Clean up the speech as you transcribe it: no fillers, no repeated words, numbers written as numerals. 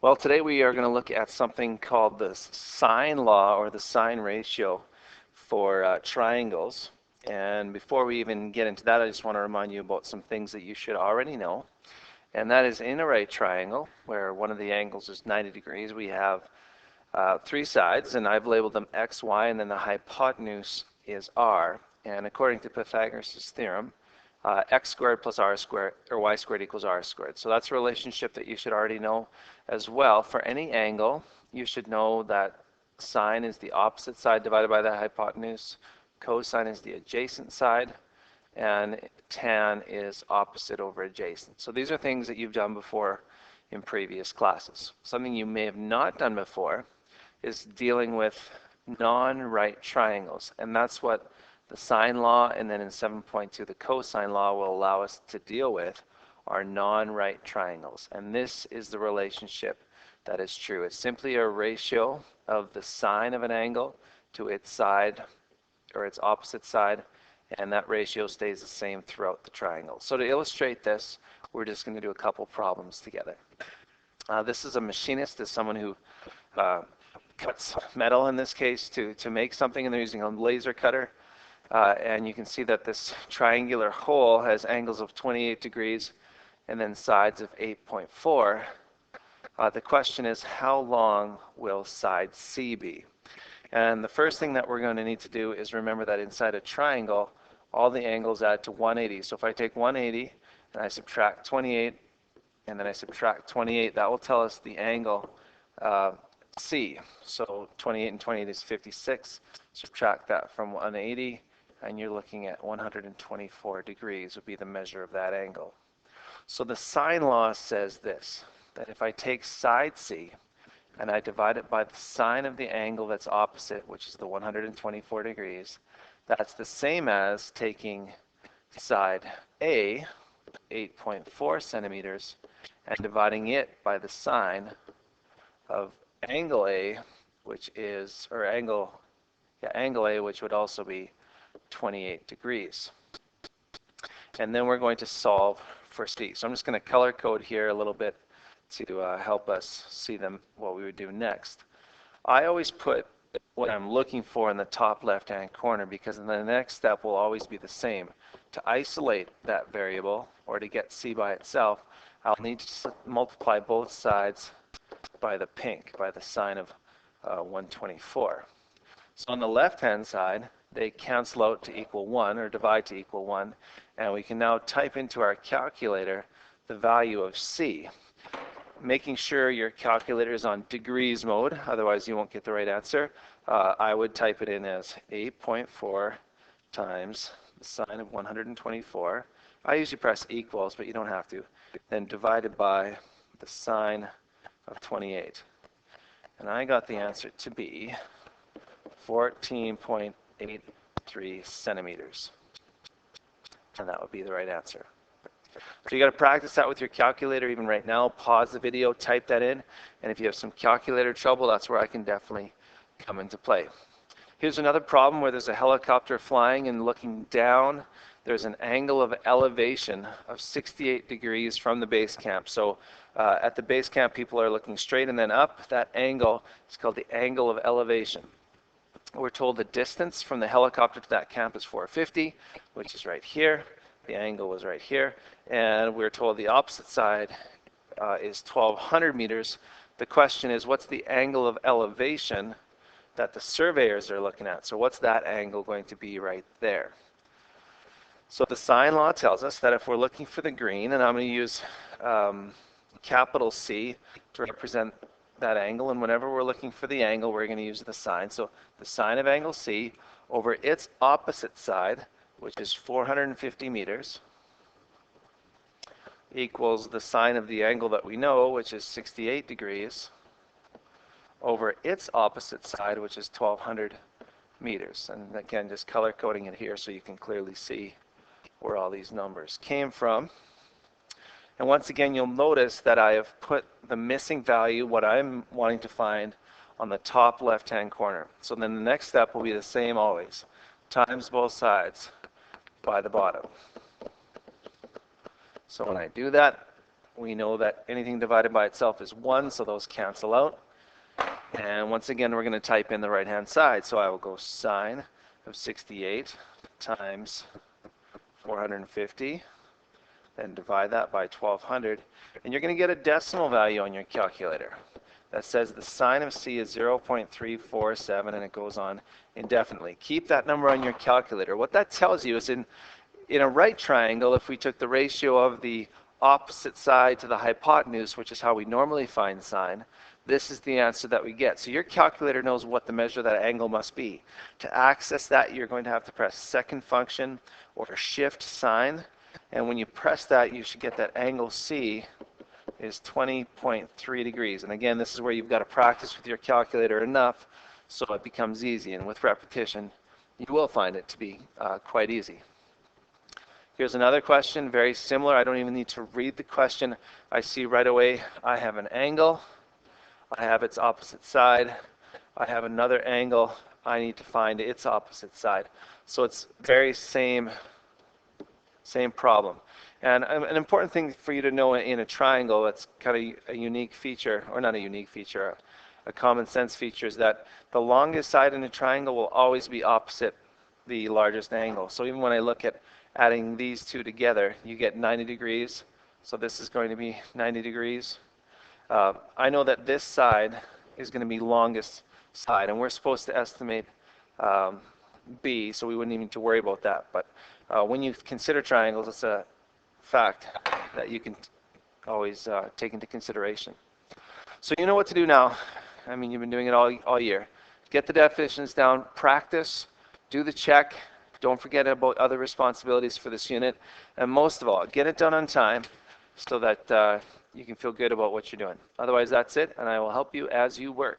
Well, today we are going to look at something called the sine law or the sine ratio for triangles. And before we even get into that, I just want to remind you about some things that you should already know. And that is in a right triangle, where one of the angles is 90 degrees, we have three sides, and I've labeled them x, y, and then the hypotenuse is r. And according to Pythagoras' theorem, x squared plus r squared, or y squared equals r squared. So that's a relationship that you should already know as well. For any angle, you should know that sine is the opposite side divided by the hypotenuse, cosine is the adjacent side, and tan is opposite over adjacent. So these are things that you've done before in previous classes. Something you may have not done before is dealing with non-right triangles, and that's what the sine law, and then in 7.2 the cosine law will allow us to deal with, are non-right triangles. And this is the relationship that is true. It's simply a ratio of the sine of an angle to its side or its opposite side, and that ratio stays the same throughout the triangle. So to illustrate this, we're just going to do a couple problems together. This is a machinist, is someone who cuts metal in this case to make something, and they're using a laser cutter. And you can see that this triangular hole has angles of 28 degrees and then sides of 8.4. The question is, how long will side C be? And the first thing that we're going to need to do is remember that inside a triangle, all the angles add to 180. So if I take 180 and I subtract 28 and then I subtract 28, that will tell us the angle C. So 28 and 28 is 56. Subtract that from 180 and you're looking at 124 degrees would be the measure of that angle. So the sine law says this, that if I take side C and I divide it by the sine of the angle that's opposite, which is the 124 degrees, that's the same as taking side A, 8.4 centimeters, and dividing it by the sine of angle A, which is, or angle A, which would also be 28 degrees. And then we're going to solve for C. So I'm just going to color code here a little bit to help us see what we would do next. I always put what I'm looking for in the top left-hand corner, because the next step will always be the same. To isolate that variable, or to get C by itself, I'll need to multiply both sides by the pink, by the sine of 124. So on the left-hand side, they cancel out to equal 1, or divide to equal 1, and we can now type into our calculator the value of C. Making sure your calculator is on degrees mode, otherwise you won't get the right answer. I would type it in as 8.4 times the sine of 124. I usually press equals, but you don't have to. Then divided by the sine of 28. And I got the answer to be 14.83 centimeters. And that would be the right answer. So you got to practice that with your calculator even right now. Pause the video, type that in, and if you have some calculator trouble, that's where I can definitely come into play. Here's another problem where there's a helicopter flying and looking down. There's an angle of elevation of 68 degrees from the base camp. So at the base camp, people are looking straight and then up. That angle is called the angle of elevation. We're told the distance from the helicopter to that camp is 450, which is right here. The angle was right here. And we're told the opposite side is 1,200 meters. The question is, what's the angle of elevation that the surveyors are looking at? So what's that angle going to be right there? So the sine law tells us that if we're looking for the green, and I'm going to use capital C to represent that angle, and whenever we're looking for the angle, we're going to use the sine. So the sine of angle C over its opposite side, which is 450 meters, equals the sine of the angle that we know, which is 68 degrees, over its opposite side, which is 1,200 meters. And again, just color coding it here so you can clearly see where all these numbers came from. And once again, you'll notice that I have put the missing value, what I'm wanting to find, on the top left-hand corner. So then the next step will be the same always. Times both sides by the bottom. So when I do that, We know that anything divided by itself is 1, so those cancel out. And once again, we're going to type in the right-hand side. So I will go sine of 68 times 450, then divide that by 1200, and you're going to get a decimal value on your calculator that says the sine of c is 0.347, and it goes on indefinitely. Keep that number on your calculator. What that tells you is in a right triangle, if we took the ratio of the opposite side to the hypotenuse, which is how we normally find sine, this is the answer that we get. So your calculator knows what the measure of that angle must be. To access that, you're going to have to press second function or shift sine, and when you press that, you should get that angle C is 20.3 degrees. And again, this is where you've got to practice with your calculator enough so it becomes easy, and with repetition, you will find it to be quite easy. Here's another question, very similar. I don't even need to read the question. I see right away I have an angle. I have its opposite side. I have another angle. I need to find its opposite side. So it's very same problem. And an important thing for you to know in a triangle that's kind of a unique feature, or not a unique feature, a common sense feature, is that the longest side in a triangle will always be opposite the largest angle. So even when I look at adding these two together, you get 90 degrees. So this is going to be 90 degrees. I know that this side is going to be longest side, and we're supposed to estimate B, so we wouldn't even need to worry about that. But when you consider triangles, it's a fact that you can always take into consideration. So you know what to do now. I mean, you've been doing it all year. Get the definitions down, practice, do the check. Don't forget about other responsibilities for this unit. And most of all, get it done on time so that you can feel good about what you're doing. Otherwise, that's it, and I will help you as you work.